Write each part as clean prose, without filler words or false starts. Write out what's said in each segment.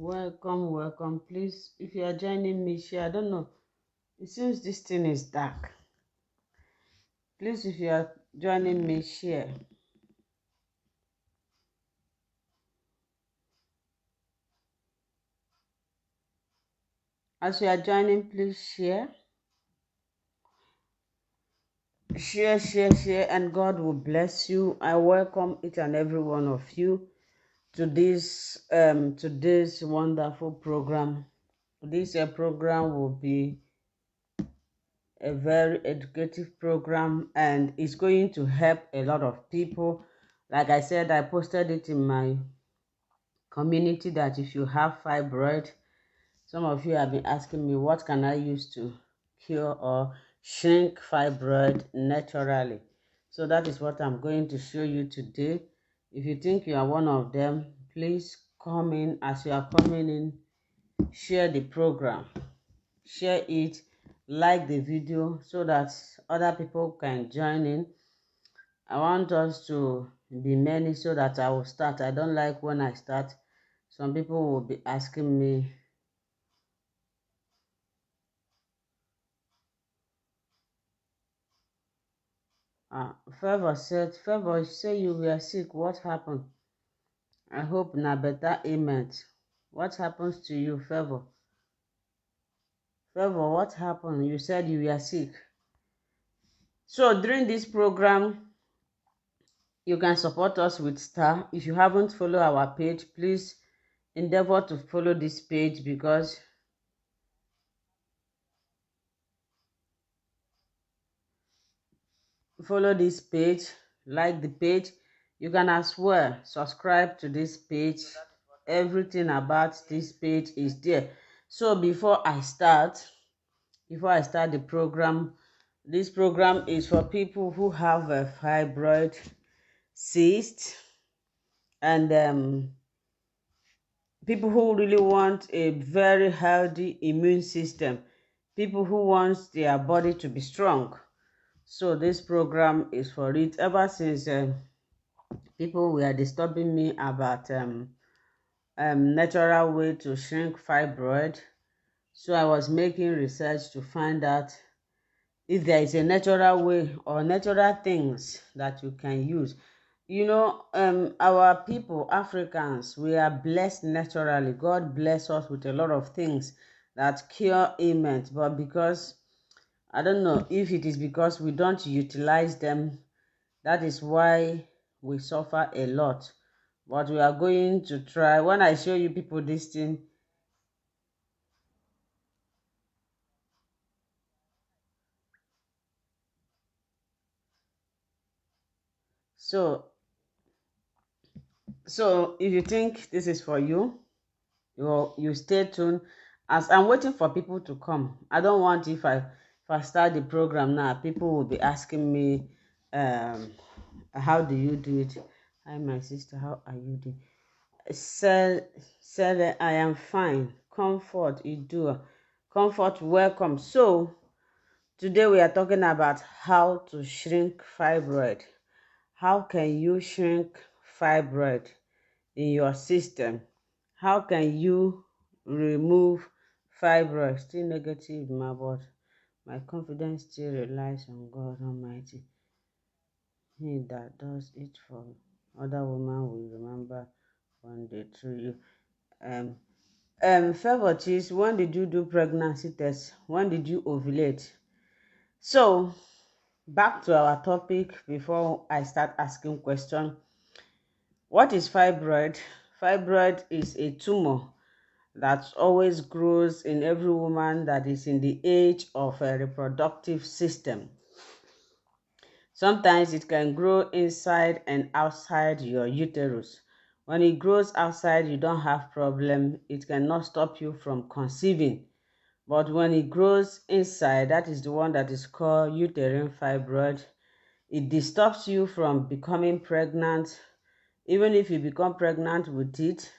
Welcome, welcome. Please, if you are joining me, share. I don't know. It seems this thing is dark. Please, if you are joining me, share. As you are joining, please share. Share, and God will bless you. I welcome each and every one of you to this wonderful program. This program will be a very educative program, and it's going to help a lot of people. Like I said, I posted it in my community that if you have fibroid, some of you have been asking me what can I use to cure or shrink fibroid naturally. So that is what I'm going to show you today. If you think you are one of them, please come in. As you are coming in, share the program, share it, like the video so that other people can join in. I want us to be many so that I will start. I don't like when I start. Some people will be asking me, Favor, say you were sick. What happened? I hope na better amen. What happens to you, Favor? Favor, what happened? You said you were sick. So during this program, you can support us with star. If you haven't followed our page, please endeavor to follow this page because follow this page, like the page. You can as well subscribe to this page. Everything about this page is there. So before I start the program, this program is for people who have a fibroid cyst, and people who really want a very healthy immune system, people who want their body to be strong. So this program is for it. Ever since people were disturbing me about natural way to shrink fibroid, so I was making research to find out if there is a natural way or natural things that you can use. Our people, Africans, we are blessed naturally. God bless us with a lot of things that cure ailments, but because I don't know if it is because we don't utilize them, that is why we suffer a lot. But we are going to try. When I show you people this thing, so if you think this is for you, you stay tuned. As I'm waiting for people to come, I don't want, if I start the program now, people will be asking me, how do you do it? Hi my sister, how are you doing? Sell, I am fine. Comfort, you do. Comfort, welcome. So today we are talking about how to shrink fibroid. How can you shrink fibroid in your system? How can you remove fibroid? Still negative, but my confidence still relies on God Almighty. He that does it for other women will remember one day through you. Favor cheese, when did you do pregnancy test? When did you ovulate? So back to our topic before I start asking questions. What is fibroid? Fibroid is a tumor that always grows in every woman that is in the age of a reproductive system. Sometimes it can grow inside and outside your uterus. When it grows outside, you don't have problem. It cannot stop you from conceiving. But when it grows inside, that is the one that is called uterine fibroid. It disturbs you from becoming pregnant. Even if you become pregnant with it,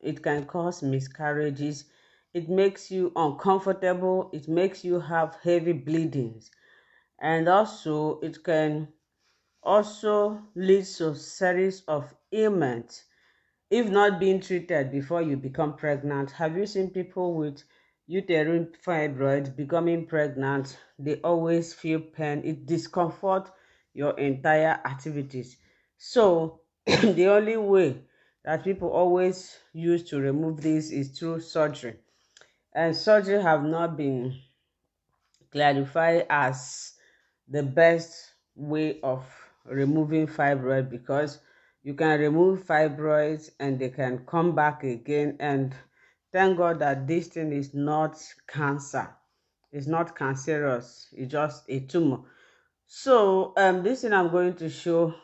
it can cause miscarriages. It makes you uncomfortable. It makes you have heavy bleedings. And also, it can also lead to series of ailments. if not being treated before you become pregnant. Have you seen people with uterine fibroid becoming pregnant? They always feel pain. It discomforts your entire activities. So the only way that people always use to remove this is through surgery. And surgery have not been clarified as the best way of removing fibroid, because you can remove fibroids and they can come back again. And thank God that this thing is not cancer. It's not cancerous. It's just a tumor. So this thing I'm going to show,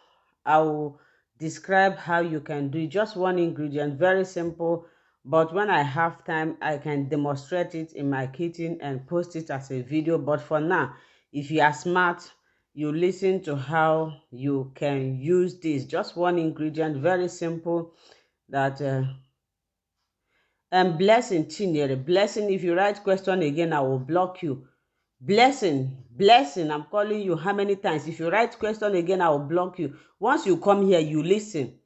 I will describe how you can do it. Just one ingredient, very simple. But when I have time, I can demonstrate it in my kitchen and post it as a video. But for now, if you are smart, you listen to how you can use this. Just one ingredient, very simple. That and blessing, Chinyere, blessing. If you write question again, I will block you. Blessing, blessing, I'm calling you how many times? If you write question again, I will block you. Once you come here, you listen.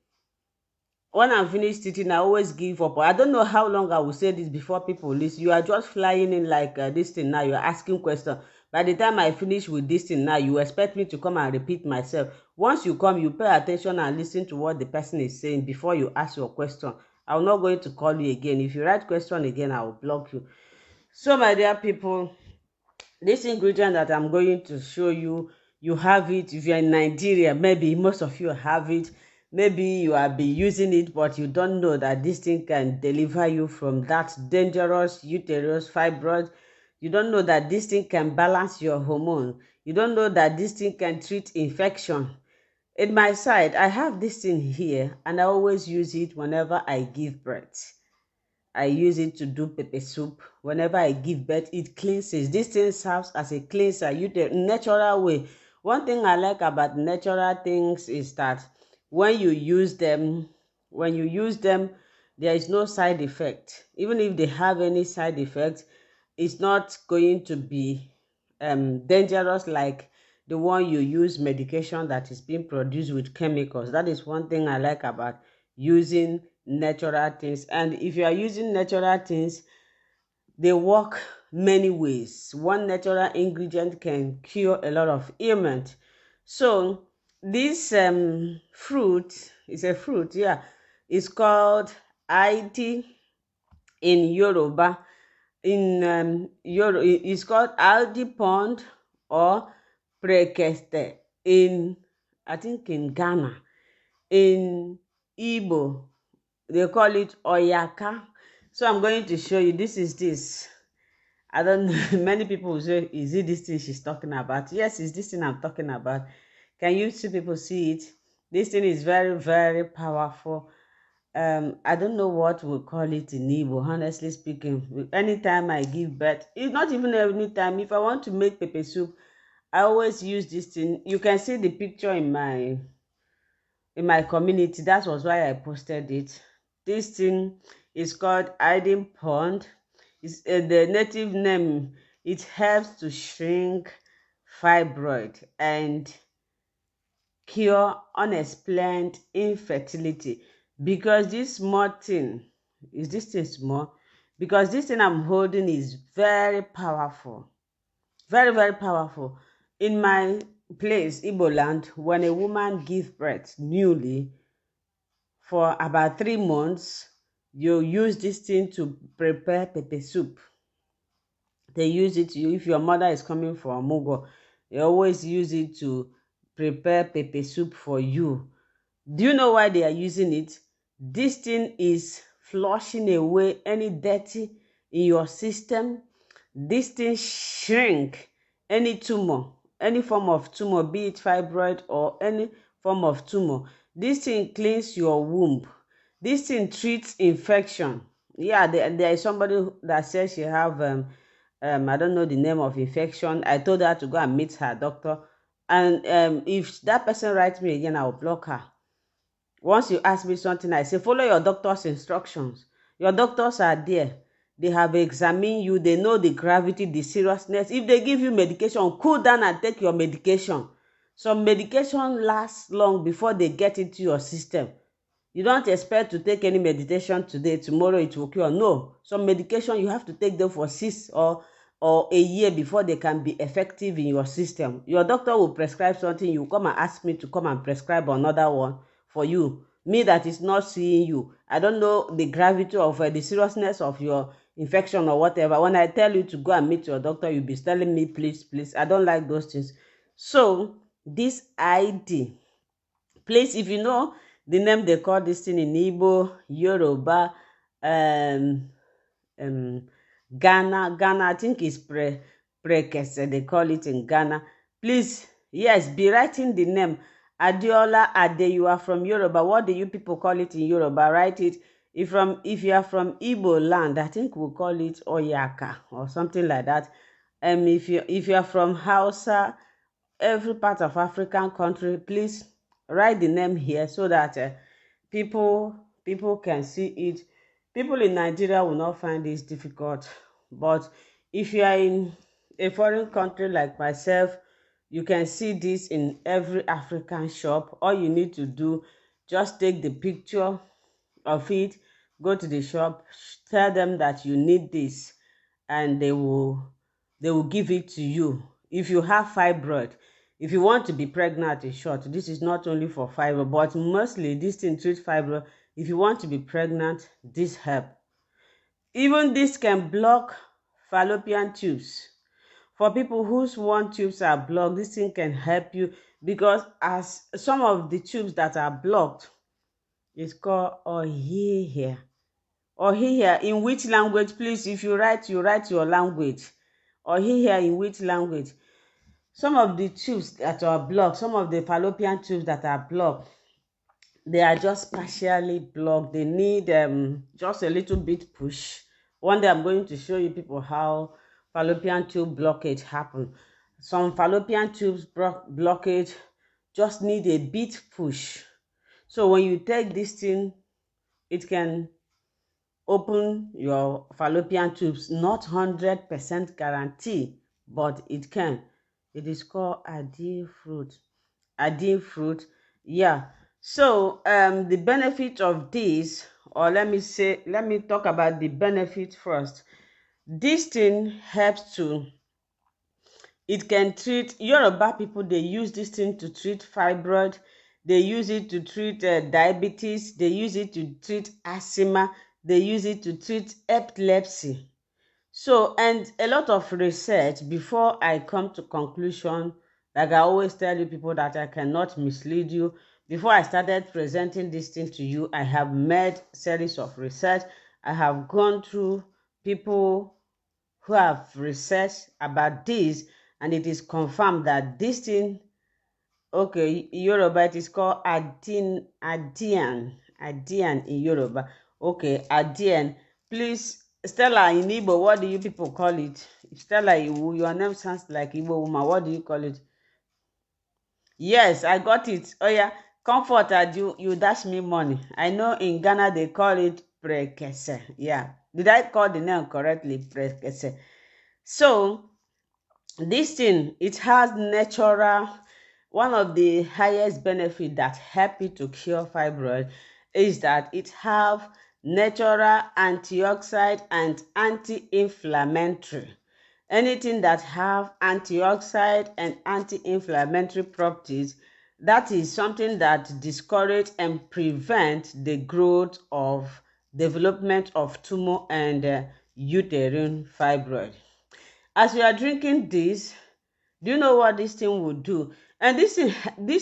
When I'm finished teaching, I always give up. I don't know how long I will say this before people listen. You are just flying in like this thing now. You're asking questions. By the time I finish with this thing now, you expect me to come and repeat myself. Once you come, you pay attention and listen to what the person is saying before you ask your question. I'm not going to call you again. If you write question again, I will block you. So, my dear people, this ingredient that I'm going to show you, you have it. If you're in Nigeria, maybe most of you have it. Maybe you have been using it, but you don't know that this thing can deliver you from that dangerous uterus fibroid. You don't know that this thing can balance your hormone. You don't know that this thing can treat infection. In my side, I have this thing here, and I always use it whenever I give birth. I use it to do pepper soup. Whenever I give birth, it cleanses. This thing serves as a cleanser. You the natural way. One thing I like about natural things is that when you use them, there is no side effect. Even if they have any side effect, it's not going to be dangerous like the one you use medication that is being produced with chemicals. That is one thing I like about using natural things. And if you are using natural things, they work many ways. One natural ingredient can cure a lot of ailment. So this fruit is a fruit, yeah. It's called Aiti in Yoruba. In it's called Aldi Pond or Prekeste in, I think, in Ghana. In Igbo, they call it Oyaka. So I'm going to show you. This. I don't know. Many people will say, is it this thing she's talking about? Yes, it's this thing I'm talking about. Can you see people see it? This thing is very, very powerful. I don't know what we call it in Igbo, honestly speaking. Anytime I give birth, it's not even any time. If I want to make pepper soup, I always use this thing. You can see the picture in my community. That was why I posted it. This thing is called hiding pond. It's the native name. It helps to shrink fibroid and cure unexplained infertility. Because this small thing, is this thing small? Because this thing I'm holding is very powerful. Very, very powerful. In my place, Igbo land, when a woman gives birth newly, for about 3 months, you use this thing to prepare pepper soup. They use it to, if your mother is coming for a mugo, they always use it to prepare pepper soup for you. Do you know why they are using it? This thing is flushing away any dirty in your system. This thing shrink any tumor, any form of tumor, be it fibroid or any form of tumor. This thing cleans your womb. This thing treats infection. Yeah, there is somebody that says she have I don't know the name of infection. I told her to go and meet her doctor. And if that person writes me again, I will block her. Once you ask me something, I say, follow your doctor's instructions. Your doctors are there. They have examined you. They know the gravity, the seriousness. If they give you medication, cool down and take your medication. Some medication lasts long before they get into your system. You don't expect to take any meditation today, tomorrow it will cure. No, some medication you have to take them for 6 or a year before they can be effective in your system. Your doctor will prescribe something, you come and ask me to come and prescribe another one for you. Me that is not seeing you, I don't know the gravity of the seriousness of your infection or whatever. When I tell you to go and meet your doctor, you'll be telling me, please, please. I don't like those things. So this ID, please, if you know the name they call this thing in Igbo, Yoruba, um, um, Ghana, I think it's prekese, they call it in Ghana. Please, yes, be writing the name. Adiola Ade, you are from Yoruba. What do you people call it in Yoruba? Write it. If you are from Igbo land, I think we'll call it Oyaka or something like that. If you are from Hausa, every part of African country, please write the name here so that people people can see it. People in Nigeria will not find this difficult, but if you are in a foreign country like myself, you can see this in every African shop. All you need to do, just take the picture of it, go to the shop, tell them that you need this, and they will give it to you. If you have fibroid, if you want to be pregnant, in short, this is not only for fibroid, but mostly this thing treats fibroid. If you want to be pregnant, this help. Even this can block fallopian tubes. For people whose one tubes are blocked, this thing can help you, because as some of the tubes that are blocked is called ohihia. Ohihia in which language? Please, if you write your language. Ohihia in which language? Some of the tubes that are blocked, some of the fallopian tubes that are blocked, they are just partially blocked. They need just a little bit push. One day I'm going to show you people how fallopian tube blockage happen. Some fallopian tubes blockage just need a bit push. So when you take this thing, it can open your fallopian tubes. Not 100% guarantee, but it can. It is called adil fruit. Adil fruit, yeah. So the benefit of this, or let me talk about the benefit first. This thing helps to, it can treat, Yoruba people, they use this thing to treat fibroid, they use it to treat diabetes, they use it to treat asthma, they use it to treat epilepsy. So, and a lot of research, before I come to conclusion, like I always tell you people that I cannot mislead you. Before I started presenting this thing to you, I have made series of research. I have gone through people who have researched about this, and it is confirmed that this thing, okay, Yoruba, it is called Adian in Yoruba. Okay, Adian. Please, Stella in Igbo, what do you people call it? Stella Iwu, your name sounds like Igbo woman. What do you call it? Yes, I got it. Oh yeah, comfort that you dash me money. I know in Ghana they call it prekese. Yeah. Did I call the name correctly? Prekese. So this thing, it has natural, one of the highest benefit that help it to cure fibroid is that it have natural antioxidant and anti-inflammatory. Anything that have antioxidant and anti-inflammatory properties, that is something that discourage and prevent the growth of development of tumor and uterine fibroid. As you are drinking this, do you know what this thing will do? And this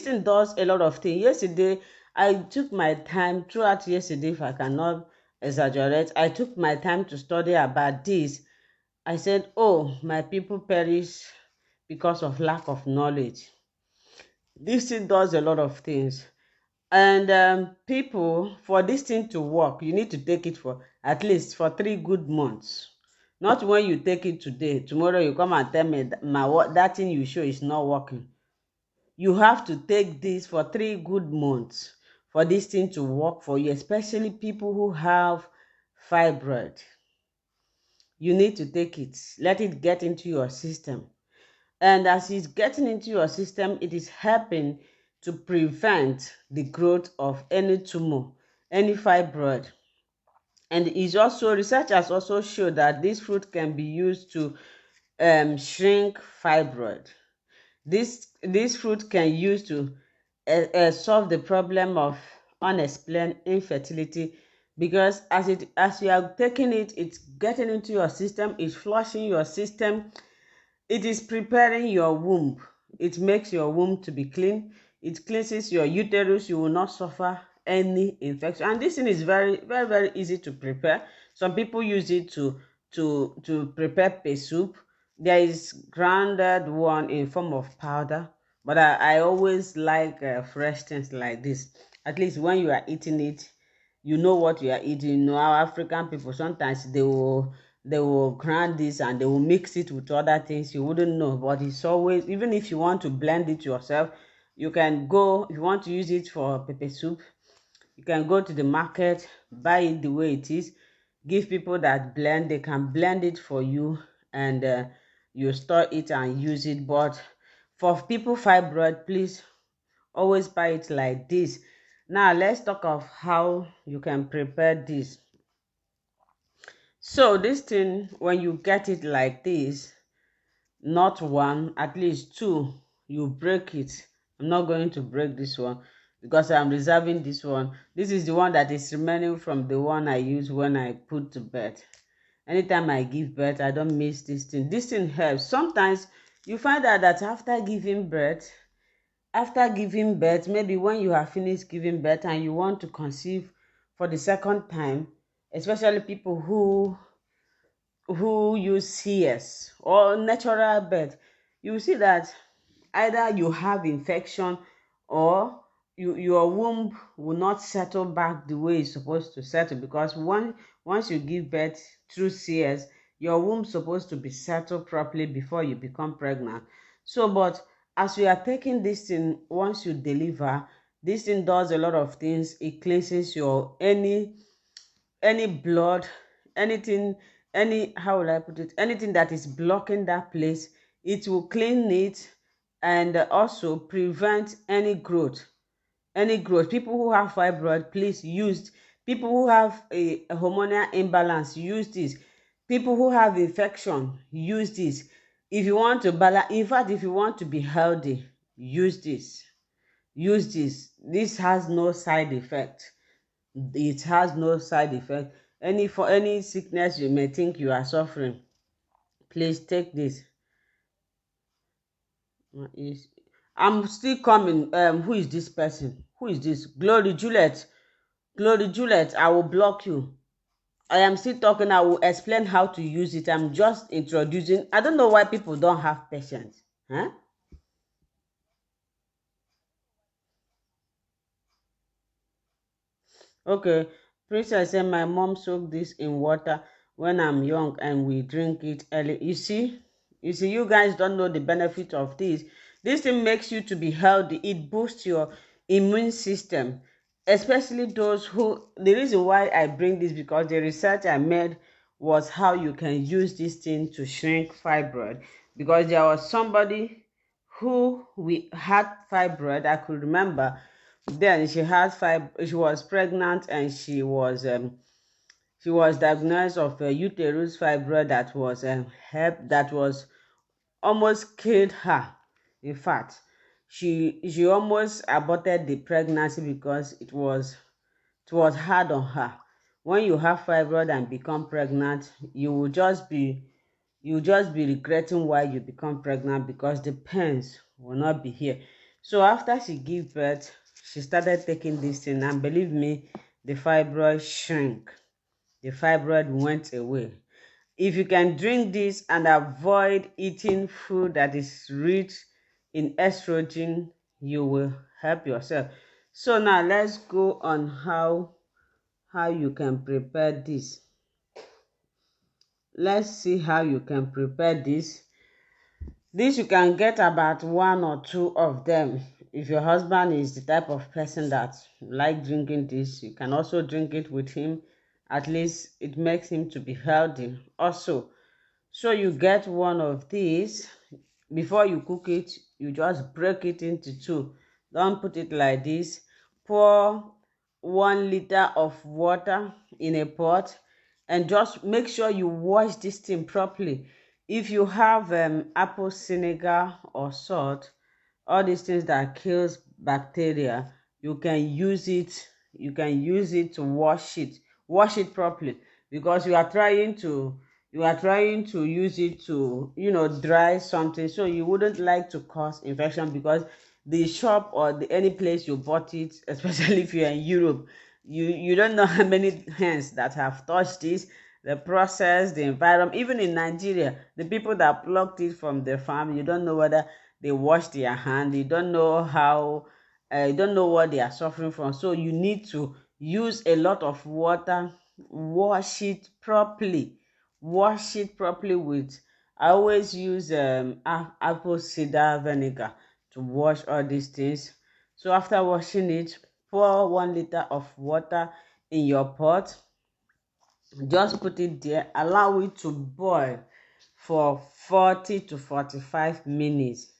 thing does a lot of things. Yesterday, I took my time throughout yesterday, if I cannot exaggerate, I took my time to study about this. I said, oh, my people perish because of lack of knowledge. This thing does a lot of things. And people, for this thing to work, you need to take it for at least for 3 good months. Not when you take it today, tomorrow you come and tell me that thing you show is not working. You have to take this for 3 good months for this thing to work for you, especially people who have fibroid. You need to take it. Let it get into your system. And as it's getting into your system, it is helping to prevent the growth of any tumor, any fibroid. And is also research has also showed that this fruit can be used to shrink fibroid. This fruit can use to solve the problem of unexplained infertility, because as you are taking it, it's getting into your system, it's flushing your system, it is preparing your womb. It makes your womb to be clean. It cleanses your uterus. You will not suffer any infection. And this thing is very, very, very easy to prepare. Some people use it to prepare pea soup. There is grounded one in form of powder, but I always like fresh things like this. At least when you are eating it, you know what you are eating. You know, our African people sometimes they will grind this and they will mix it with other things you wouldn't know. But it's always, even if you want to blend it yourself, you can go. If you want to use it for pepper soup, you can go to the market, buy it the way it is, give people that blend, they can blend it for you, and you store it and use it. But for people fibroid, please always buy it like this. Now let's talk of how you can prepare this. So this thing, when you get it like this, not one, at least two, you break it. I'm not going to break this one because I'm reserving this one. This is the one that is remaining from the one I use when I put to bed. Anytime I give birth, I don't miss this thing. This thing helps. Sometimes you find out that after giving birth, maybe when you have finished giving birth and you want to conceive for the second time, especially people who use CS or natural birth, you see that either you have infection or your womb will not settle back the way it's supposed to settle, because once you give birth through CS, your womb's supposed to be settled properly before you become pregnant. So, but as you are taking this thing, once you deliver, this thing does a lot of things. It cleanses your any blood, anything, any, how will I put it, anything that is blocking that place, it will clean it, and also prevent any growth. People who have fibroid, please use. People who have a hormonal imbalance, use this. People who have infection, use this. If you want to balance, in fact, if you want to be healthy, use this. Use this. This has no side effect. It has no side effect. For any sickness you may think you are suffering, please take this. I'm still coming. Who is this person? Who is this? Glory Juliet. Glory Juliet, I will block you. I am still talking. I will explain how to use it. I'm just introducing. I don't know why people don't have patience. Huh? Okay, Princess said my mom soak this in water when I'm young and we drink it early. You see, you guys don't know the benefit of this. This thing makes you to be healthy. It boosts your immune system, especially those who. The reason why I bring this, because the research I made was how you can use this thing to shrink fibroid. Because there was somebody who we had fibroid. I could remember then she was pregnant, and she was diagnosed of a uterus fibroid that was almost killed her. In fact, she almost aborted the pregnancy because it was hard on her. When you have fibroid and become pregnant, you will just be regretting why you become pregnant, because the pains will not be here. So after she gave birth, she started taking this thing, and believe me, the fibroid shrink. The fibroid went away. If you can drink this and avoid eating food that is rich in estrogen, you will help yourself. So now let's go on how you can prepare this. Let's see how you can prepare this. This you can get about one or two of them. If your husband is the type of person that like drinking this, you can also drink it with him. At least it makes him to be healthy also. So you get one of these. Before you cook it, you just break it into two. Don't put it like this. Pour 1 liter of water in a pot, and just make sure you wash this thing properly. If you have apple vinegar or salt, all these things that kills bacteria, you can use it. You can use it to wash it properly, because you are trying to use it to, dry something, so you wouldn't like to cause infection, because the shop or any place you bought it, especially if you're in Europe, you don't know how many hands that have touched this, the process, the environment. Even in Nigeria, the people that plucked it from the farm, you don't know whether they wash their hand. You don't know how, you don't know what they are suffering from. So you need to use a lot of water. Wash it properly. Wash it properly with, I always use apple cider vinegar to wash all these things. So after washing it, pour 1 liter of water in your pot. Just put it there, allow it to boil for 40 to 45 minutes.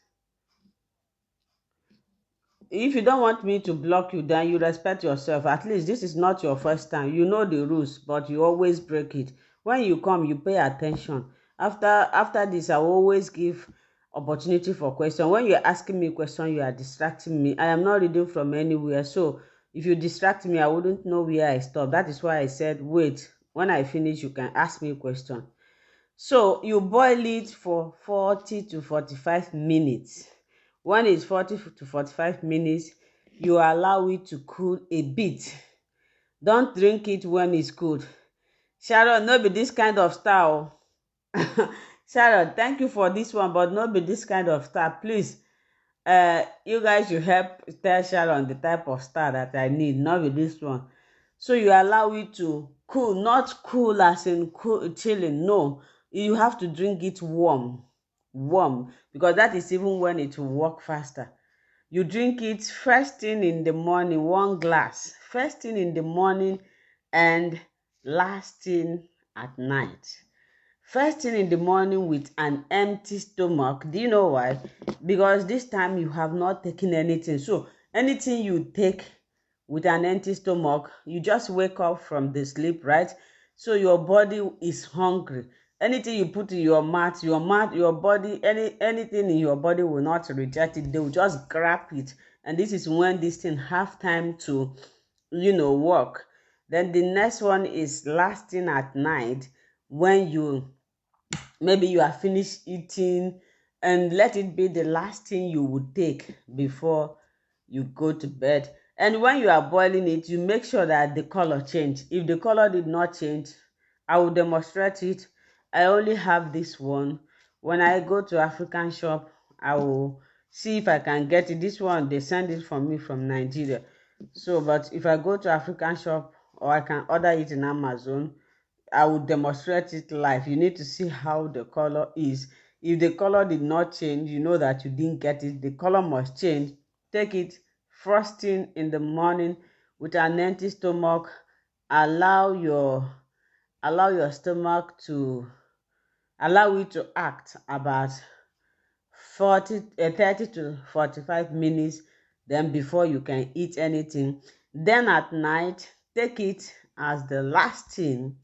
If you don't want me to block you, then you respect yourself. At least this is not your first time. You know the rules, but you always break it. When you come, you pay attention. After this, I will always give opportunity for question. When you're asking me question, you are distracting me. I am not reading from anywhere. So if you distract me, I wouldn't know where I stop. That is why I said wait. When I finish, you can ask me a question. So you boil it for 40 to 45 minutes. When it's 40 to 45 minutes, you allow it to cool a bit. Don't drink it when it's cold. Sharon, no be this kind of style. Sharon, thank you for this one, but no be this kind of style. Please, you guys should help tell Sharon the type of style that I need, not be this one. So you allow it to cool, not cool as in cool, chilling. No, you have to drink it warm, because that is even when it will work faster. You drink it first thing in the morning, 1 glass, first thing in the morning, and last thing at night. First thing in the morning with an empty stomach. Do you know why? Because this time you have not taken anything. So anything you take with an empty stomach, you just wake up from the sleep, right? So your body is hungry. Anything you put in your body, anything in your body will not reject it. They will just grab it. And this is when this thing have time to, work. Then the next one is lasting at night, when maybe you are finished eating, and let it be the last thing you would take before you go to bed. And when you are boiling it, you make sure that the color change. If the color did not change, I will demonstrate it. I only have this one. When I go to African shop, I will see if I can get it. This one, they send it for me from Nigeria. So but if I go to African shop, or I can order it in Amazon, I will demonstrate it live. You need to see how the color is. If the color did not change, you know that you didn't get it. The color must change. Take it first thing in the morning with an empty stomach. Allow your stomach to allow it to act about 30 to 45 minutes, then before you can eat anything. Then at night, take it as the last thing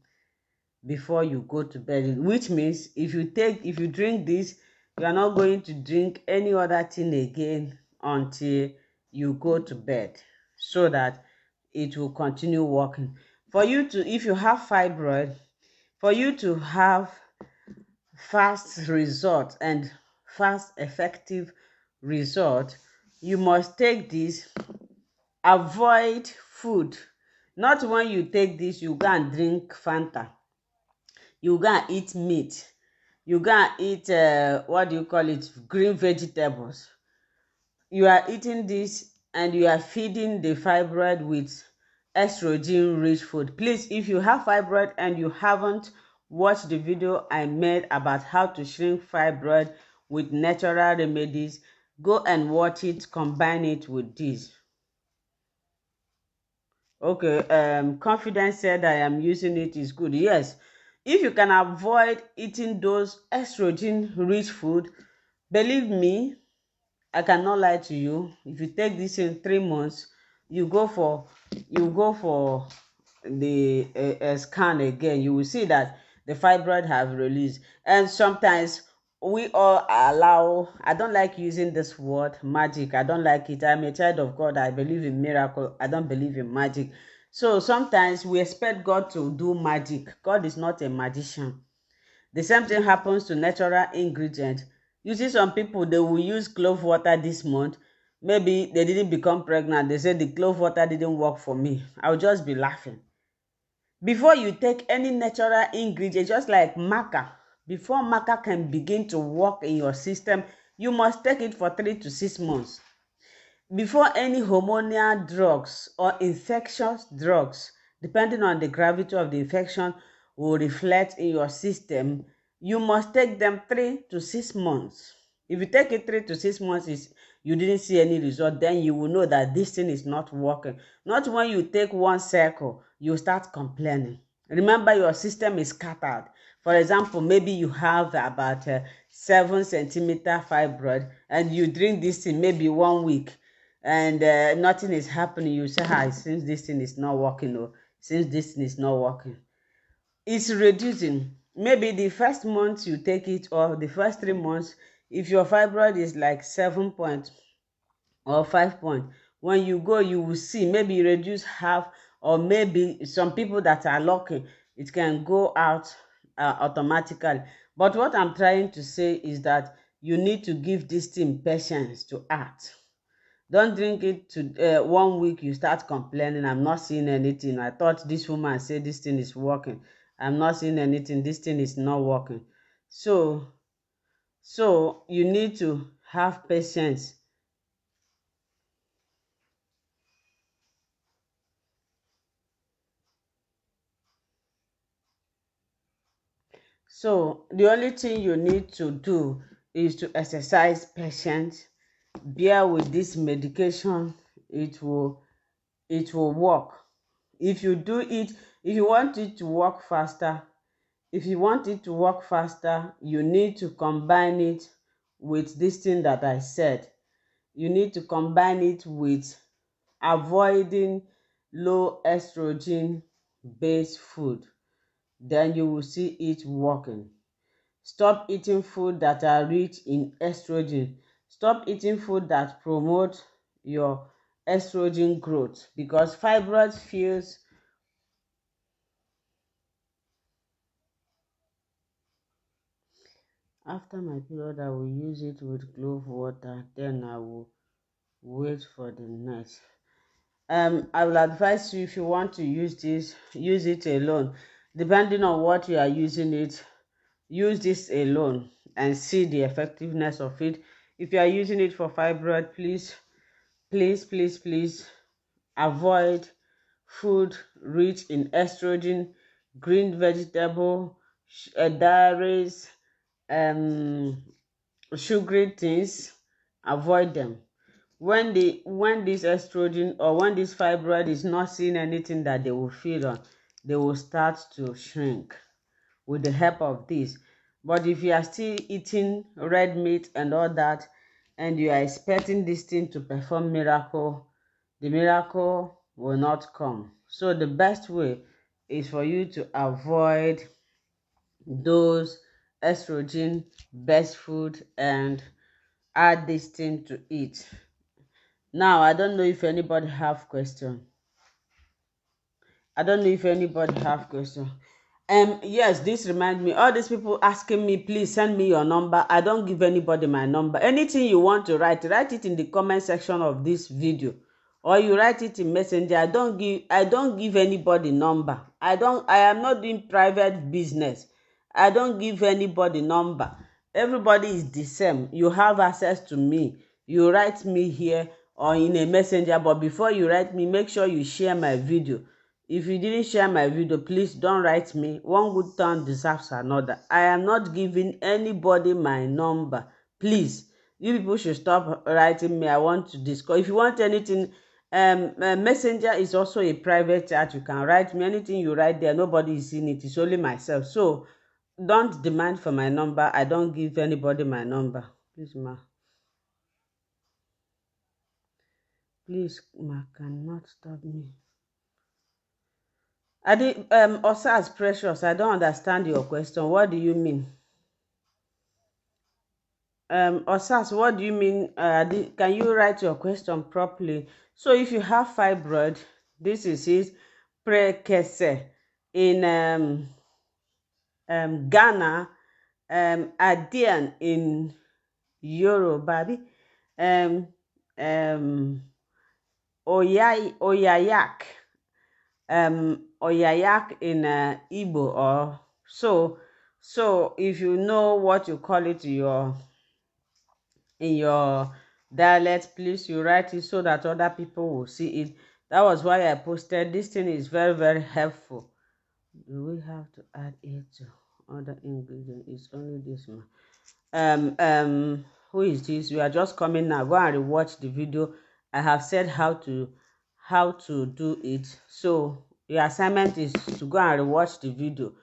before you go to bed, which means if you drink this, you are not going to drink any other thing again until you go to bed, so that it will continue working for you. To If you have fibroid, for you to have fast result and fast effective result, you must take this. Avoid food. Not when you take this you go and drink Fanta, you go and eat meat, you go and eat what do you call it, green vegetables. You are eating this and you are feeding the fibroid with estrogen rich food. Please, if you have fibroid and you haven't watched the video I made about how to shrink fibroid with natural remedies, go and watch it, combine it with this. Okay, confidence said I am using it is good. Yes, if you can avoid eating those estrogen rich food, believe me, I cannot lie to you. If you take this in 3 months, you go for you go for the scan again, you will see that the fibroid have released. And sometimes we all allow, I don't like using this word magic, I don't like it. I'm a child of God, I believe in miracle, I don't believe in magic. So sometimes we expect God to do magic. God is not a magician. The same thing happens to natural ingredients. You see some people, they will use clove water this month. Maybe they didn't become pregnant. They say the clove water didn't work for me. I'll just be laughing. Before you take any natural ingredient, just like maca, before maca can begin to work in your system, you must take it for 3 to 6 months. Before any hormonal drugs or infectious drugs, depending on the gravity of the infection, will reflect in your system, you must take them 3 to 6 months. If you take it 3 to 6 months, you didn't see any result, then you will know that this thing is not working. Not when you take one cycle, you start complaining. Remember, your system is scattered. For example, maybe you have about 7 centimeter fibroid, and you drink this thing maybe 1 week, and nothing is happening. You say, hi, since this thing is not working, or since this thing is not working, it's reducing. Maybe the first month you take it, or the first 3 months, if your fibroid is like 7 point or 5 point, when you go, you will see maybe reduce half, or maybe some people that are lucky, it can go out automatically. But what I'm trying to say is that you need to give this thing patience to act. Don't drink it to 1 week, you start complaining, I'm not seeing anything. I thought this woman said this thing is working. I'm not seeing anything. This thing is not working. So, so you need to have patience. So the only thing you need to do is to exercise patience. Bear with this medication. It will work. If you do it, if you want it to work faster, if you want it to work faster, you need to combine it with this thing that I said. You need to combine it with avoiding low estrogen based food. Then you will see it working. Stop eating food that are rich in estrogen. Stop eating food that promote your estrogen growth, because fibroids feels. After my period, I will use it with clove water. Then I will wait for the next. I will advise you, if you want to use this, use it alone. Depending on what you are using it, use this alone and see the effectiveness of it. If you are using it for fibroid, please avoid food rich in estrogen, green vegetable, dairies, um sugary things. Avoid them. When this estrogen, or when this fibroid is not seeing anything that they will feed on, they will start to shrink with the help of this. But if you are still eating red meat and all that, and you are expecting this thing to perform miracle, the miracle will not come. So the best way is for you to avoid those estrogen best food and add this thing to it. Now, I don't know if anybody have question. I don't know if anybody have question. Yes, this remind me. All these people asking me, please send me your number. I don't give anybody my number. Anything you want to write, write it in the comment section of this video, or you write it in Messenger. I don't give anybody number. I am not doing private business. I don't give anybody number. Everybody is the same. You have access to me. You write me here or in a messenger, but before you write me, make sure you share my video. If you didn't share my video, please don't write me. One good turn deserves another. I am not giving anybody my number. Please, you people should stop writing me. I want to discuss. If you want anything, messenger is also a private chat. You can write me anything you write there. Nobody is seeing it. It's only myself. So don't demand for my number. I don't give anybody my number. Please, ma. Please, ma cannot stop me. I did Osas Precious, I don't understand your question. What do you mean? Osas, what do you mean? Can you write your question properly? So if you have fibroid, this is it. Prekese in Ghana, Adian in Yoruba, um, um, Oyayak, Oyayak in Igbo or so. So if you know what you call it in your dialect, please you write it so that other people will see it. That was why I posted. This thing is very, very helpful. Do we have to add it to other ingredients? It's only this one. um um who is this? You are just coming now. Go and rewatch the video. I have said how to do it. So your assignment is to go and rewatch the video.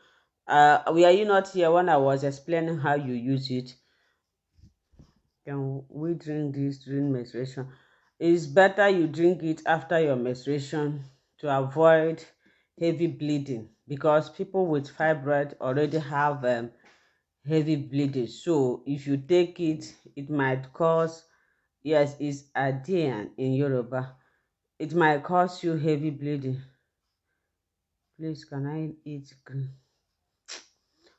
Were you not here when I was explaining how you use it? Can we drink this during menstruation? It's better you drink it after your menstruation to avoid heavy bleeding, because people with fibroid already have heavy bleeding. So if you take it, it might cause, yes, it's Adian in Yoruba. It might cause you heavy bleeding. Please, can I eat green?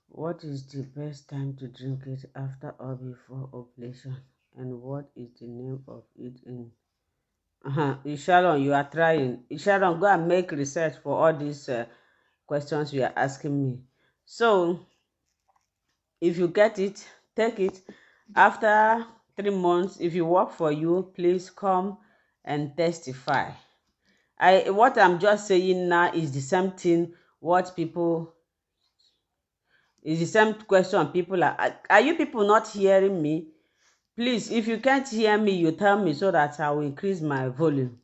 What is the best time to drink it, after or before ovulation? And what is the name of it in? Sharon, you are trying. Sharon, go and make research for all these questions you are asking me. So, if you get it, take it. After 3 months, if you work for you, please come and testify. What I'm just saying now is the same thing. What people is the same question people are you people not hearing me? Please, if you can't hear me, you tell me so that I will increase my volume.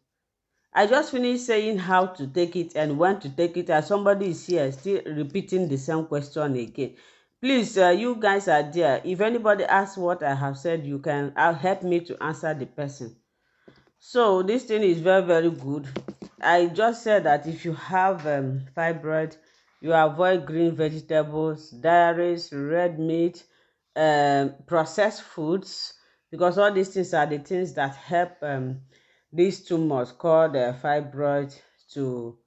I just finished saying how to take it and when to take it, and somebody is here still repeating the same question again. Please, you guys are there. If anybody asks what I have said, you can help me to answer the person. So this thing is very, very good. I just said that if you have fibroid, you avoid green vegetables, dairies, red meat, processed foods, because all these things are the things that help these tumors called fibroid to.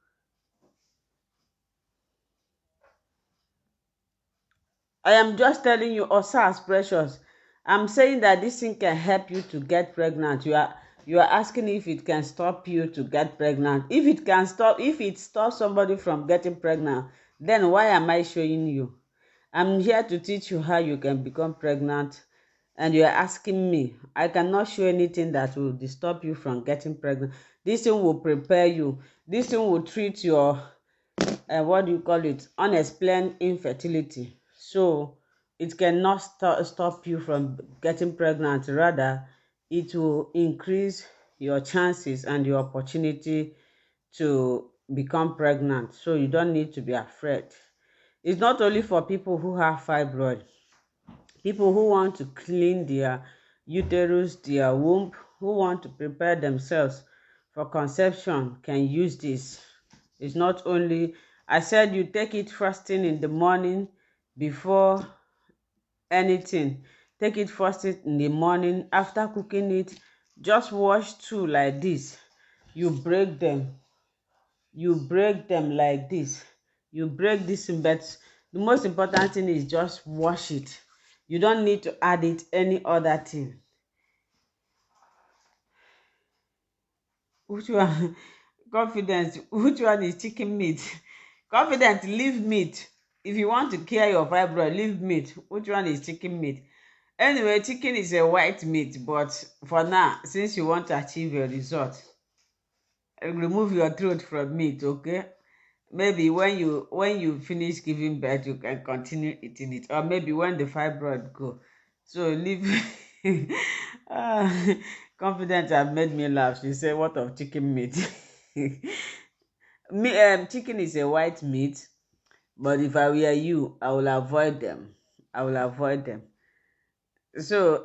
I am just telling you, Osas Precious. I'm saying that this thing can help you to get pregnant. You are asking if it can stop you to get pregnant. If it can stop, if it stops somebody from getting pregnant, then why am I showing you? I'm here to teach you how you can become pregnant, and you are asking me. I cannot show anything that will disturb you from getting pregnant. This thing will prepare you. This thing will treat your what do you call it, unexplained infertility. So it cannot stop you from getting pregnant. Rather, it will increase your chances and your opportunity to become pregnant. So you don't need to be afraid. It's not only for people who have fibroid. People who want to clean their uterus, their womb, who want to prepare themselves for conception can use this. It's not only, I said you take it first thing in the morning before anything. Take it first thing in the morning. After cooking it, just wash two like this. You break them. You break them like this. You break this in, but the most important thing is just wash it. You don't need to add it any other thing. Which one? Confidence. Which one is chicken meat? Confident, leave meat. If you want to cure your fibroid, leave meat. Which one is chicken meat? Anyway, chicken is a white meat, but for now, since you want to achieve your result, remove your throat from meat, okay? Maybe when you finish giving birth, you can continue eating it, or maybe when the fibroid go. So leave. Ah, confidence have made me laugh. She said, "What of chicken meat?" Chicken is a white meat, but if I were you, I will avoid them. I will avoid them. So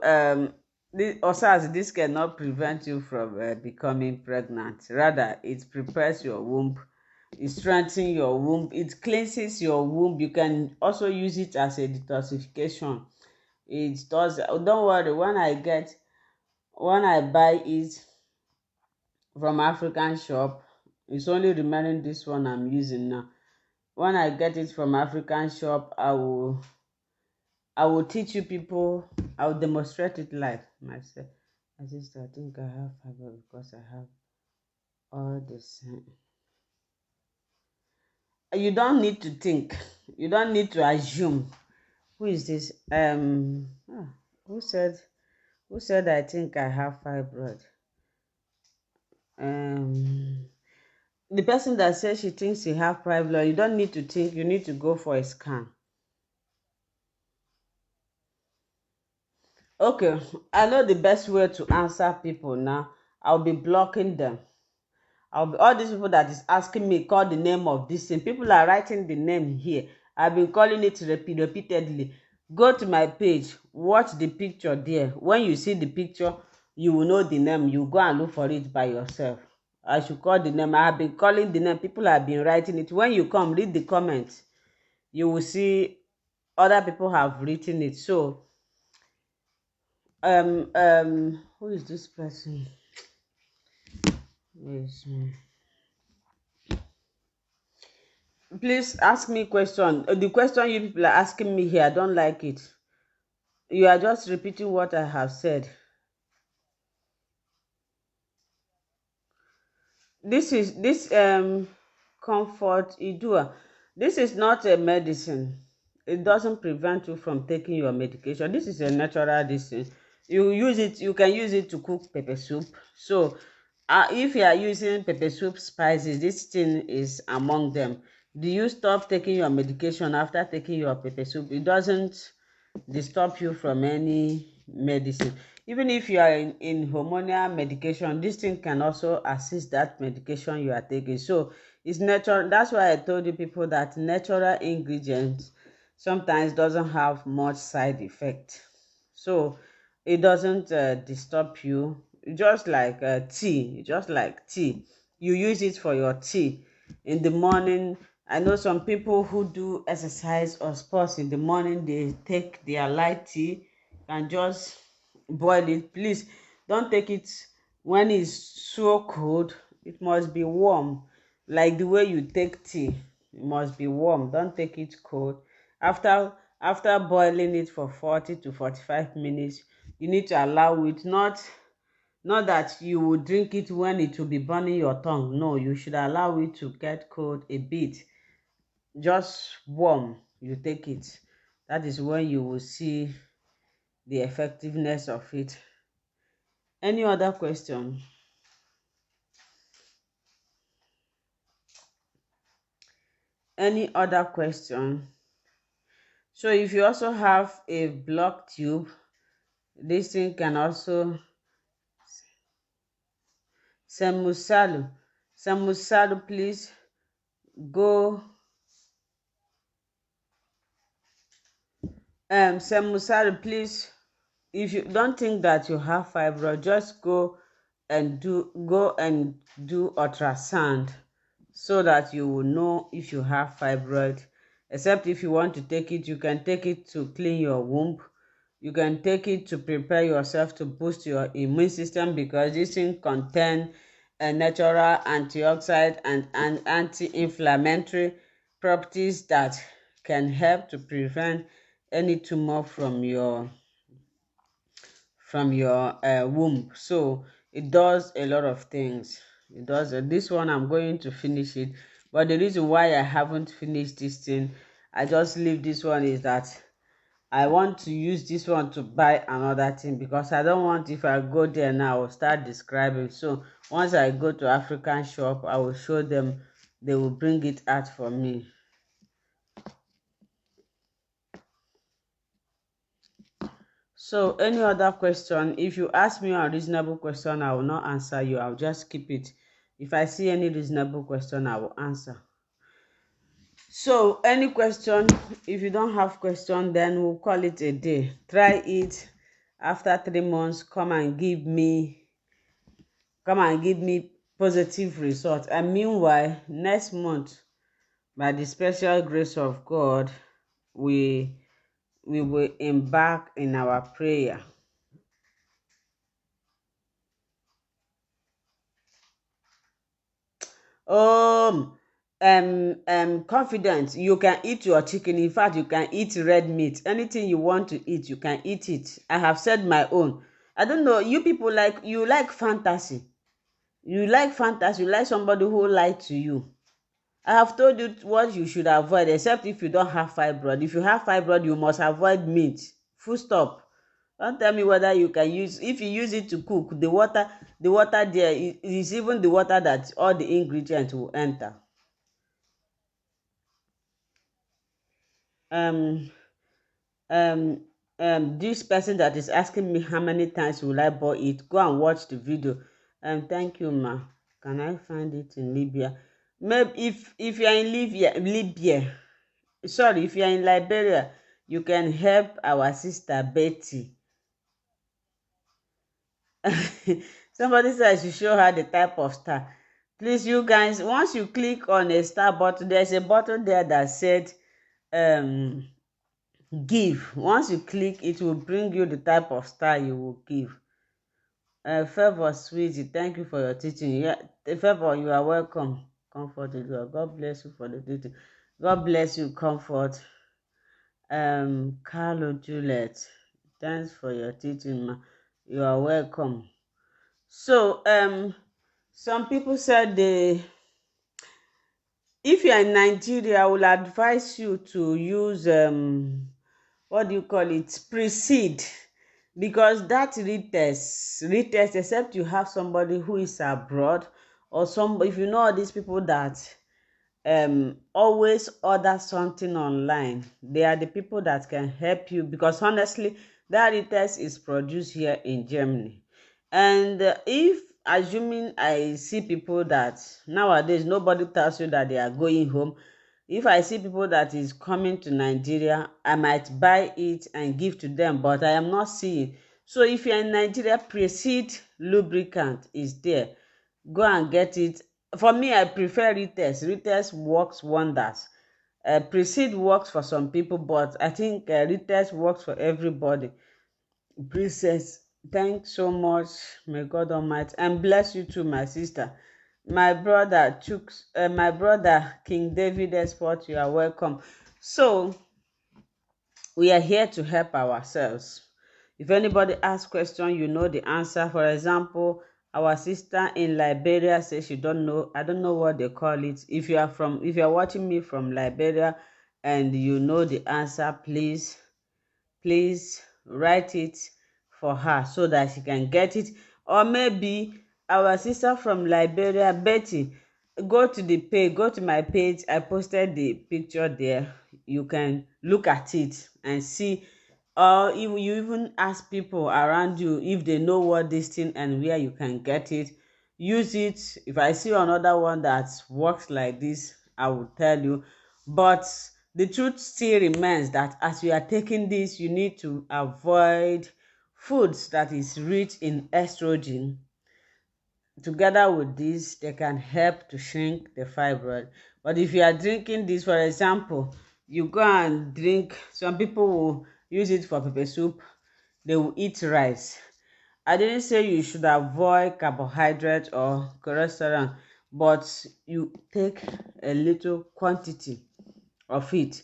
this cannot prevent you from becoming pregnant. Rather, it prepares your womb, it strengthens your womb, it cleanses your womb. You can also use it as a detoxification. It does. Don't worry. When I buy it from African shop, it's only remaining this one I'm using now. When I get it from African shop, I will teach you people. I will demonstrate it live myself. My sister, I think I have fiber because I have all this. You don't need to think. You don't need to assume. Who is this? Who said? Who said I think I have fibroid? Um, the person that says she thinks she have fibroid. You don't need to think. You need to go for a scan. Okay, I know the best way to answer people now. I'll be blocking them. All these people that is asking me call the name of this thing. People are writing the name here. I've been calling it repeatedly. Go to my page, watch the picture there. When you see the picture, you will know the name. You go and look for it by yourself. I should call the name. I have been calling the name. People have been writing it. When you come, read the comments. You will see other people have written it. So, who is this person? Yes. Please ask me question. The question you people are asking me here, I don't like it. You are just repeating what I have said. This comfort idua. This is not a medicine. It doesn't prevent you from taking your medication. This is a natural medicine. You can use it to cook pepper soup. So if you are using pepper soup spices, this thing is among them. Do you stop taking your medication after taking your pepper soup? It doesn't disturb you from any medicine. Even if you are in hormonal medication, this thing can also assist that medication you are taking. So it's natural. That's why I told you people that natural ingredients sometimes doesn't have much side effect. So it doesn't disturb you. Just like tea. You use it for your tea in the morning. I know some people who do exercise or sports in the morning, they take their light tea and just boil it. Please don't take it when it's so cold. It must be warm. Like the way you take tea, it must be warm. Don't take it cold. After boiling it for 40 to 45 minutes, you need to allow it, not that you will drink it when it will be burning your tongue. No, you should allow it to get cold a bit. Just warm, you take it. That is when you will see the effectiveness of it. Any other question? Any other question? So if you also have a blocked tube, this thing can also Semusalu. Semusalu, please go. Semusalu, please. If you don't think that you have fibroid, just go and do ultrasound so that you will know if you have fibroid. Except if you want to take it, you can take it to clean your womb. You can take it to prepare yourself to boost your immune system, because this thing contains a natural antioxidant and anti-inflammatory properties that can help to prevent any tumor from your womb. So it does a lot of things. It does this one. I'm going to finish it, but the reason why I haven't finished this thing, I just leave this one, is that I want to use this one to buy another thing, because I don't want, if I go there now, I will start describing. So once I go to African shop, I will show them. They will bring it out for me. So any other question? If you ask me a reasonable question, I will not answer you. I'll just keep it. If I see any reasonable question, I will answer. So any question? If you don't have question, then we'll call it a day. Try it after 3 months come and give me positive result. And meanwhile, next month, by the special grace of God, we we will embark in our prayer. um Confident, you can eat your chicken. In fact, you can eat red meat. Anything you want to eat, you can eat it. I have said my own. I don't know, you people, like fantasy. You like somebody who lied to you. I have told you what you should avoid, except if you don't have fibroid. If you have fibroid, you must avoid meat. Full stop. Don't tell me whether you can use, if you use it to cook, the water there is even the water that all the ingredients will enter. Um um this person that is asking me how many times will I boil it, go and watch the video. Thank you, ma. Can I find it in Libya? Maybe if you are in Libya, sorry, if you are in Liberia, you can help our sister Betty. Somebody said I should show her the type of star. Please, you guys, once you click on a star button, there's a button there that said um give. Once you click, it will bring you the type of star you will give. Favor, sweetie, thank you for your teaching. Yeah, Favor, you are welcome. Comfort is God. God bless you for the teaching. God bless you, Comfort. Carlo Juliet, thanks for your teaching, ma. You are welcome. So, some people said if you are in Nigeria, I will advise you to use what do you call it, precede, because that retest, except you have somebody who is abroad, or some, if you know all these people that always order something online, they are the people that can help you, because honestly, that retest is produced here in Germany. And if, assuming, I see people that nowadays nobody tells you that they are going home, if I see people that is coming to Nigeria, I might buy it and give to them, but I am not seeing. So if you're in Nigeria, Precede lubricant is there. Go and get it. For me, I prefer Retest. Retest works wonders. Precede works for some people, but I think Retest works for everybody. Princess, thanks so much. May God Almighty and bless you too, my sister. My brother King David Esport, you are welcome. So we are here to help ourselves. If anybody asks question, you know the answer. For example, our sister in Liberia says she don't know. I don't know what they call it. If you are watching me from Liberia and you know the answer, please write it for her so that she can get it. Or maybe our sister from Liberia, Betty, go to my page. I posted the picture there. You can look at it and see. Or if you even ask people around you if they know what this thing and where you can get it, use it. If I see another one that works like this, I will tell you. But the truth still remains that as you are taking this, you need to avoid foods that is rich in estrogen. Together with this, they can help to shrink the fibroid. But if you are drinking this, for example, you go and drink, some people will use it for pepper soup, they will eat rice. I didn't say you should avoid carbohydrate or cholesterol, but you take a little quantity of it.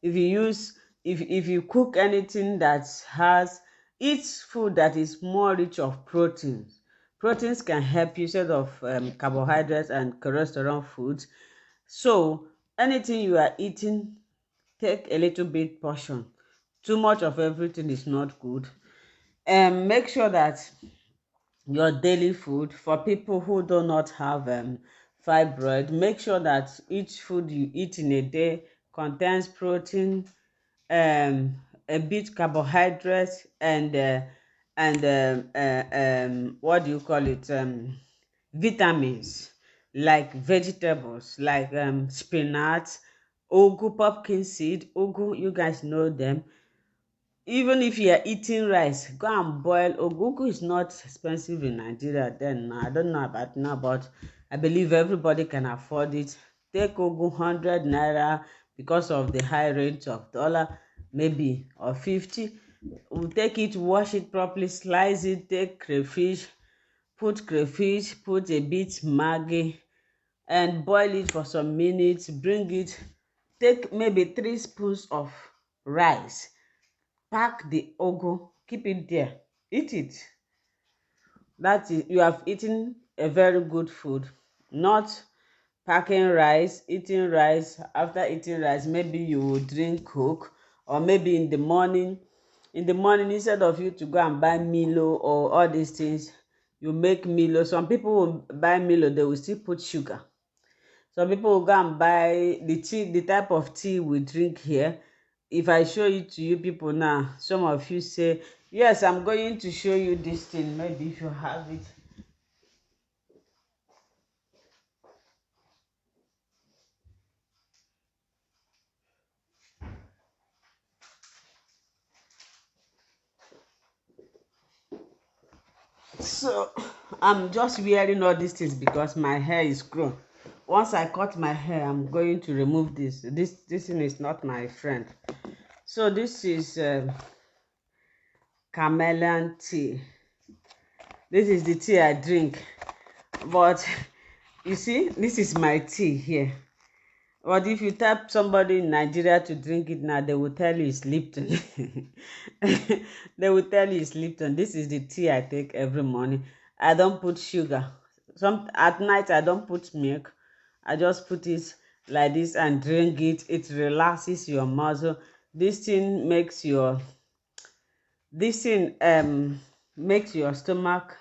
If you use, if you cook anything that has, eat food that is more rich of proteins. Proteins can help you instead of carbohydrates and cholesterol foods. So anything you are eating, take a little bit portion. Too much of everything is not good. Make sure that your daily food, for people who do not have fibroid, make sure that each food you eat in a day contains protein, a bit carbohydrates, and what do you call it, vitamins, like vegetables like spinach, ugu, pumpkin seed. Ugu, you guys know them. Even if you are eating rice, go and boil. Ogugu is not expensive in Nigeria then. I don't know about now, but I believe everybody can afford it. Take ugu 100 naira because of the high rate of dollar, maybe, or 50. We'll take it, wash it properly, slice it, take crayfish, put a bit Maggi, and boil it for some minutes. Bring it, take maybe 3 spoons of rice, pack the ugu, keep it there, eat it. That is, you have eaten a very good food. Not packing rice, eating rice. After eating rice, maybe you will drink coke, or maybe in the morning, instead of you to go and buy Milo or all these things, you make Milo. Some people will buy Milo, they will still put sugar. Some people will go and buy the tea, the type of tea we drink here. If I show it to you people now, some of you say, yes, I'm going to show you this thing. Maybe if you have it. So I'm just wearing all these things because my hair is grown. Once I cut my hair, I'm going to remove this. This thing is not my friend. So this is chameleon tea. This is the tea I drink. But you see, this is my tea here. But if you tap somebody in Nigeria to drink it now, they will tell you it's Lipton. They will tell you it's Lipton. This is the tea I take every morning. I don't put sugar. At night I don't put milk. I just put it like this and drink it. It relaxes your muscle. This thing makes your this thing makes your stomach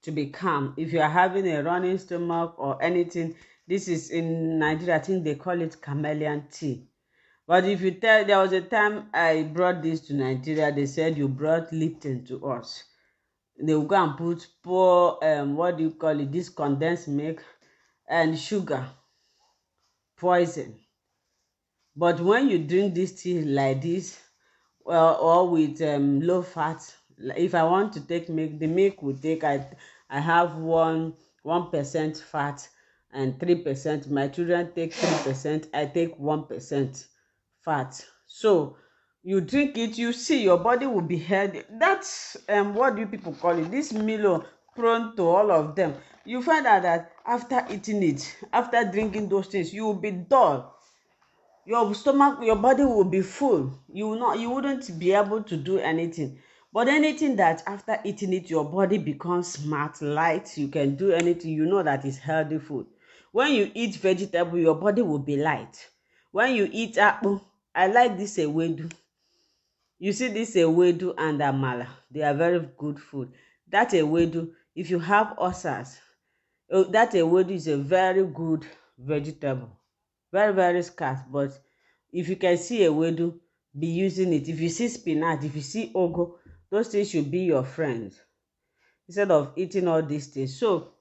to be calm. If you are having a running stomach or anything, this is in Nigeria, I think they call it chameleon tea. But if you tell, there was a time I brought this to Nigeria, they said you brought Lipton to us. They will go and pour what do you call it, this condensed milk and sugar, poison. But when you drink this tea like this, well, or with low fat, if I want to take milk, the milk will take, I have 1% fat and 3%. My children take 3%, I take 1% fat. So you drink it, you see your body will be healthy. That's what do you people call it, this Milo, prone to all of them. You find out that after eating it, after drinking those things, you will be dull. Your stomach, your body will be full. You wouldn't be able to do anything. But anything that after eating it, your body becomes smart, light, you can do anything, you know that is healthy food. When you eat vegetable, your body will be light. When you eat apple, I like this ewedu. You see this ewedu and amala, they are very good food. That ewedu, if you have ulcers, that ewedu is a very good vegetable. Very, very scarce, but if you can see ewedu, be using it. If you see spinach, if you see ugu, those things should be your friends instead of eating all these things. So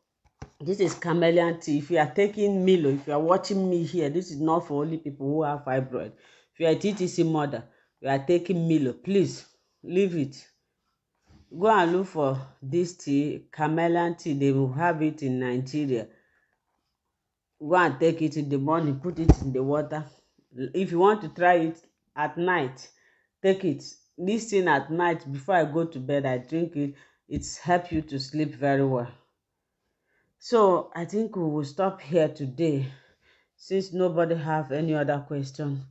this is chameleon tea. If you are taking Milo, if you are watching me here, this is not for only people who have fibroid. If you are a TTC mother, you are taking Milo, please leave it. Go and look for this tea, chameleon tea. They will have it in Nigeria. Go and take it in the morning, put it in the water. If you want to try it at night, take it. This thing at night, before I go to bed, I drink it. It's help you to sleep very well. So I think we will stop here today, since nobody have any other question.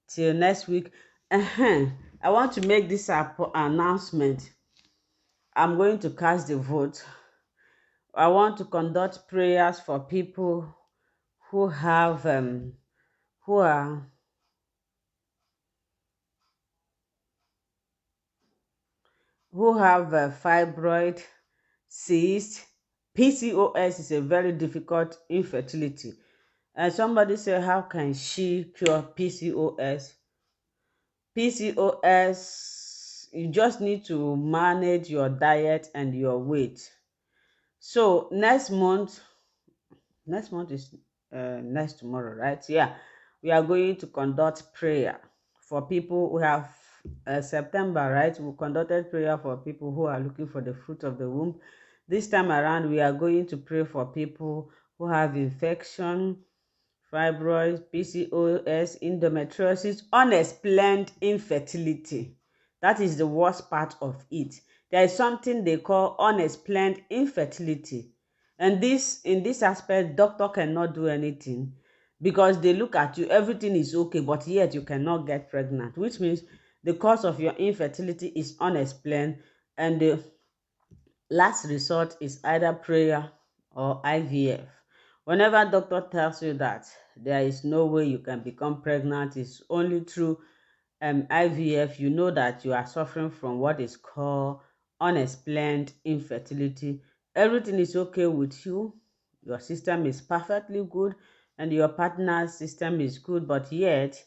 Till next week. I want to make this announcement. I'm going to cast the vote. I want to conduct prayers for people who have who are fibroid, cyst. PCOS is a very difficult infertility. And somebody say, how can she cure PCOS? PCOS, you just need to manage your diet and your weight. So next month is next tomorrow, right? Yeah, we are going to conduct prayer for people who have September, right? We conducted prayer for people who are looking for the fruit of the womb. This time around, we are going to pray for people who have infection, fibroids, PCOS, endometriosis, unexplained infertility. That is the worst part of it. There is something they call unexplained infertility. And this, in this aspect, doctor cannot do anything because they look at you, everything is okay, but yet you cannot get pregnant, which means the cause of your infertility is unexplained, and the last resort is either prayer or IVF. Whenever doctor tells you that there is no way you can become pregnant, it's only through IVF, you know that you are suffering from what is called unexplained infertility. Everything is okay with you, your system is perfectly good, and your partner's system is good, but yet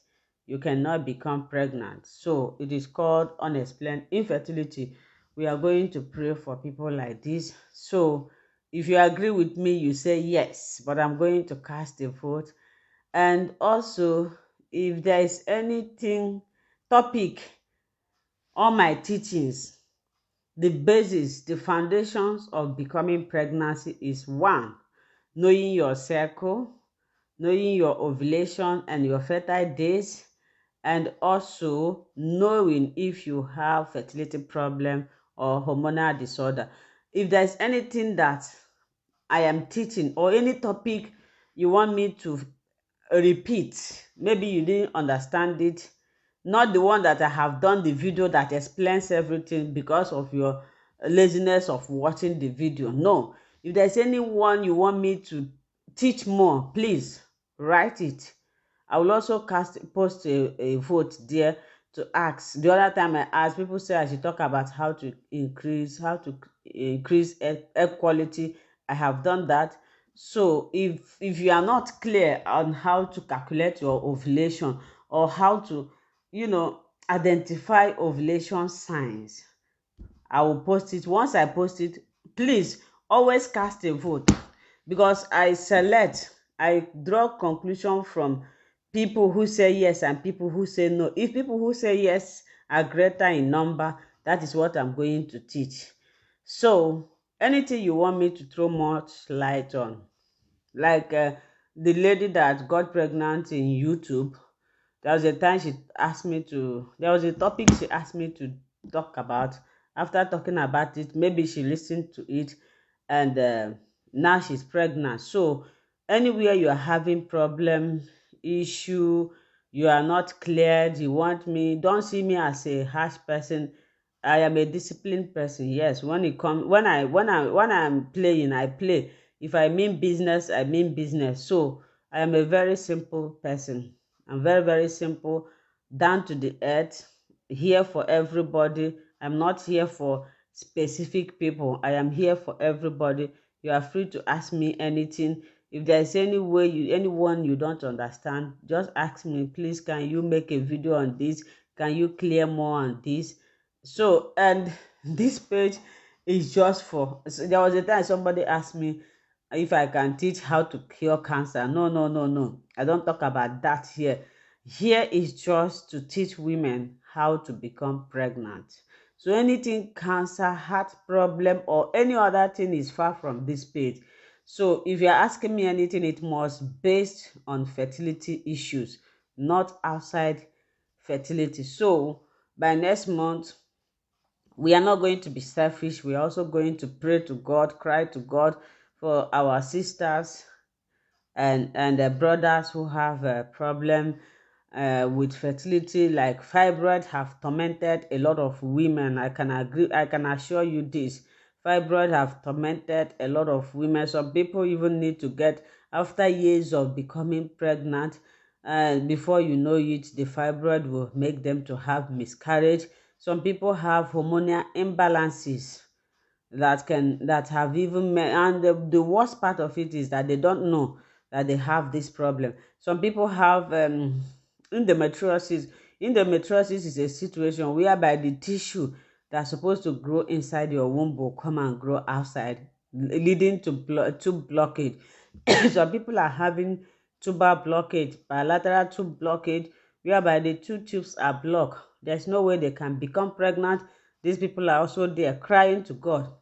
you cannot become pregnant. So it is called unexplained infertility. We are going to pray for people like this. So if you agree with me, you say yes, but I'm going to cast a vote. And also, if there is anything topic on my teachings, the basis, the foundations of becoming pregnancy is one, knowing your cycle, knowing your ovulation and your fertile days, and also knowing if you have fertility problem or hormonal disorder. If there's anything that I am teaching or any topic you want me to repeat, maybe you didn't understand it, not the one that I have done the video that explains everything because of your laziness of watching the video. No, if there's anyone you want me to teach more, please write it. I will also post a vote there to ask. The other time I asked, people say I should talk about how to increase egg quality. I have done that. So if you are not clear on how to calculate your ovulation or how to, identify ovulation signs, I will post it. Once I post it, please always cast a vote, because I draw conclusion from people who say yes and people who say no. If people who say yes are greater in number, that is what I'm going to teach. So anything you want me to throw much light on, like the lady that got pregnant in YouTube, there was a topic she asked me to talk about. After talking about it, maybe she listened to it, and now she's pregnant. So anywhere you are having problem, issue, you are not cleared, you want me, don't see me as a harsh person. I am a disciplined person. Yes, when it comes, when I'm playing, I play. If I mean business, I mean business. So I am a very simple person. I'm very, very simple, down to the earth, here for everybody. I'm not here for specific people. I am here for everybody. You are free to ask me anything. If there's anyone you don't understand, just ask me. Please, can you make a video on this? Can you clear more on this? So, and this page is just for, so there was a time somebody asked me if I can teach how to cure cancer. No, no, no, no. I don't talk about that here. Here is just to teach women how to become pregnant. So anything cancer, heart problem, or any other thing is far from this page. So if you're asking me anything, it must based on fertility issues, not outside fertility. So by next month, we are not going to be selfish. We are also going to pray to God, cry to God for our sisters and brothers who have a problem with fertility, like fibroid have tormented a lot of women. I can assure you this. Fibroid have tormented a lot of women. Some people even need to get, after years of becoming pregnant, and before you know it, the fibroid will make them to have miscarriage. Some people have hormonal imbalances that have even and the worst part of it is that they don't know that they have this problem. Some people have endometriosis. Endometriosis is a situation whereby the tissue that's supposed to grow inside your womb will come and grow outside, leading to tube blockage. Some people are having tubal blockage, bilateral tube blockage, whereby the two tubes are blocked. There's no way they can become pregnant. These people are also there crying to God.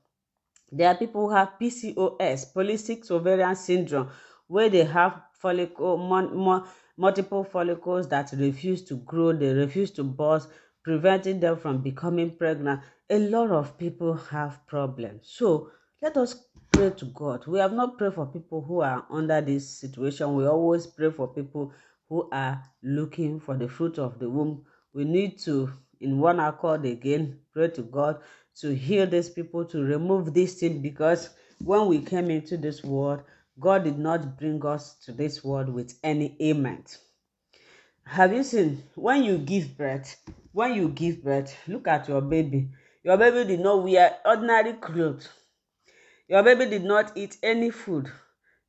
There are people who have PCOS, polycystic ovarian syndrome, where they have multiple follicles that refuse to grow, they refuse to burst, preventing them from becoming pregnant. A lot of people have problems. So let us pray to God. We have not prayed for people who are under this situation. We always pray for people who are looking for the fruit of the womb. We need to, in one accord again, pray to God to heal these people, to remove this thing, because when we came into this world, God did not bring us to this world with any ailment. Have you seen when you give birth? When you give birth, look at your baby. Your baby did not wear ordinary clothes. Your baby did not eat any food.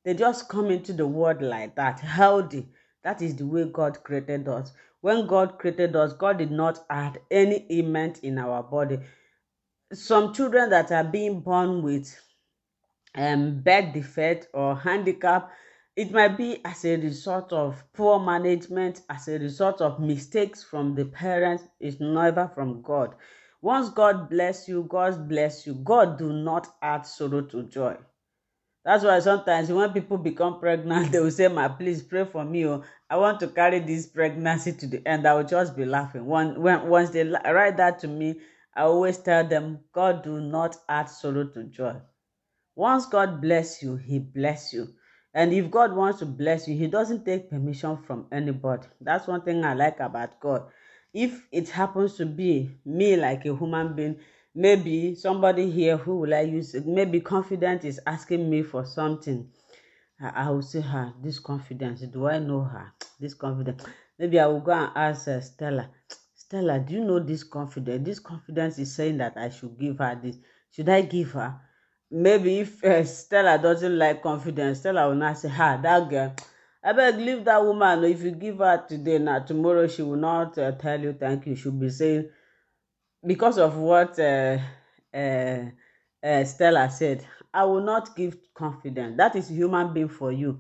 They just come into the world like that, healthy. That is the way God created us. When God created us, God did not add any ailment in our body. Some children that are being born with birth defect or handicap, it might be as a result of poor management, as a result of mistakes from the parents. It's never from God. Once God bless you, God bless you. God do not add sorrow to joy. That's why sometimes when people become pregnant, they will say, "Ma, please pray for me. Oh, I want to carry this pregnancy to the end." I will just be laughing. Once they write that to me, I always tell them, God do not add sorrow to joy. Once God bless you, he bless you. And if God wants to bless you, he doesn't take permission from anybody. That's one thing I like about God. If it happens to be me, like a human being, maybe somebody here who will I use, maybe confident is asking me for something, I will say her, this confidence, do I know her? This confidence. Maybe I will go and ask Stella. Stella, do you know this confidence? This confidence is saying that I should give her this. Should I give her? Maybe if Stella doesn't like confidence, Stella will not say, that girl, I beg, leave that woman. If you give her today, now tomorrow she will not tell you thank you. She'll be saying, because of what uh, Stella said, I will not give confidence. That is human being for you.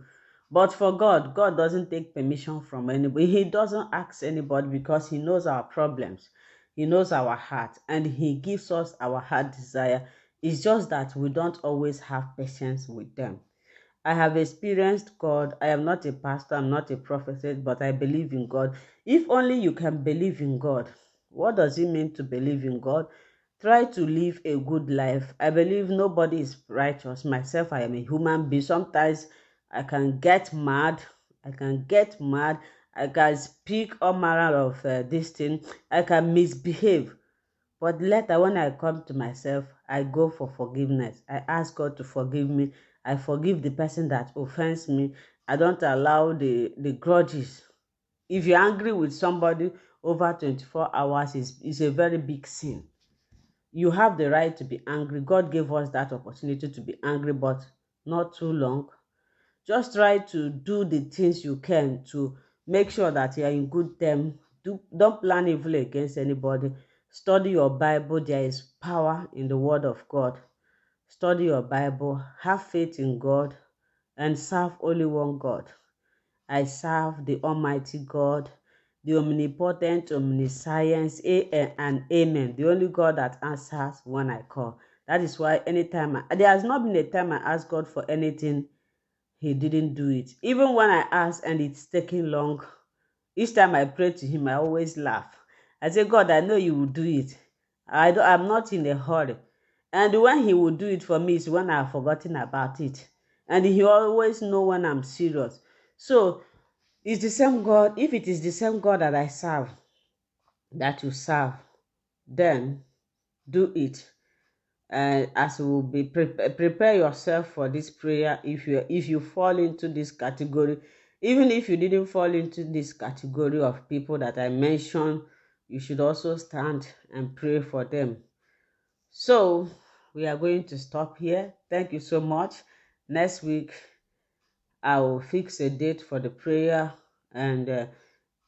But for God, God doesn't take permission from anybody. He doesn't ask anybody because he knows our problems. He knows our heart and he gives us our heart desire. It's just that we don't always have patience with them. I have experienced God. I am not a pastor, I'm not a prophet, but I believe in God. If only you can believe in God. What does it mean to believe in God? Try to live a good life. I believe nobody is righteous. Myself, I am a human being. Sometimes I can get mad. I can get mad. I can speak all manner of this thing. I can misbehave. But later, when I come to myself, I go for forgiveness. I ask God to forgive me. I forgive the person that offends me. I don't allow the grudges. If you're angry with somebody over 24 hours, is a very big sin. You have the right to be angry. God gave us that opportunity to be angry, but not too long. Just try to do the things you can to make sure that you are in good terms. Don't plan evil against anybody. Study your Bible. There is power in the word of God. Study your Bible. Have faith in God and serve only one God. I serve the Almighty God, the omnipotent, omniscience, and amen. The only God that answers when I call. That is why anytime there has not been a time I ask God for anything he didn't do it. Even when I ask and it's taking long, each time I pray to him, I always laugh. I say, God, I know you will do it. I'm not in a hurry. And when he will do it for me is when I've forgotten about it. And he always know when I'm serious. So it's the same God. If it is the same God that I serve, that you serve, then do it. As you will be prepare yourself for this prayer. If you fall into this category, even if you didn't fall into this category of people that I mentioned, you should also stand and pray for them. So we are going to stop here. Thank you so much. Next week I will fix a date for the prayer. And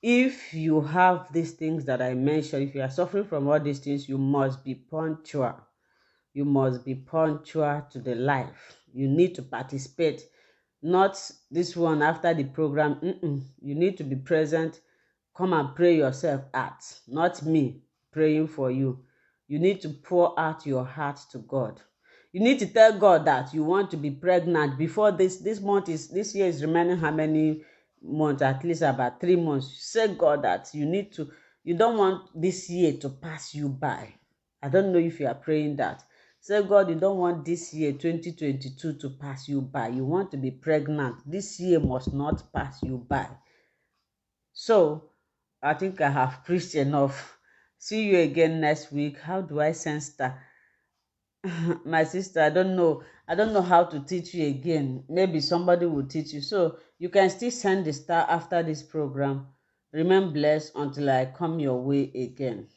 if you have these things that I mentioned, if you are suffering from all these things, you must be punctual. You must be punctual to the life. You need to participate. Not this one after the program. You need to be present come and pray yourself out, not me praying for you. You need to pour out your heart to God. You need to tell God that you want to be pregnant before this year is remaining how many months? At least about 3 months. Say God that you don't want this year to pass you by. I don't know if you are praying that. Say, God, you don't want this year 2022 to pass you by. You want to be pregnant. This year must not pass you by. So I think I have preached enough. See you again next week. How do I send star? My sister, I don't know how to teach you again. Maybe somebody will teach you. So you can still send the star after this program. Remain blessed until I come your way again.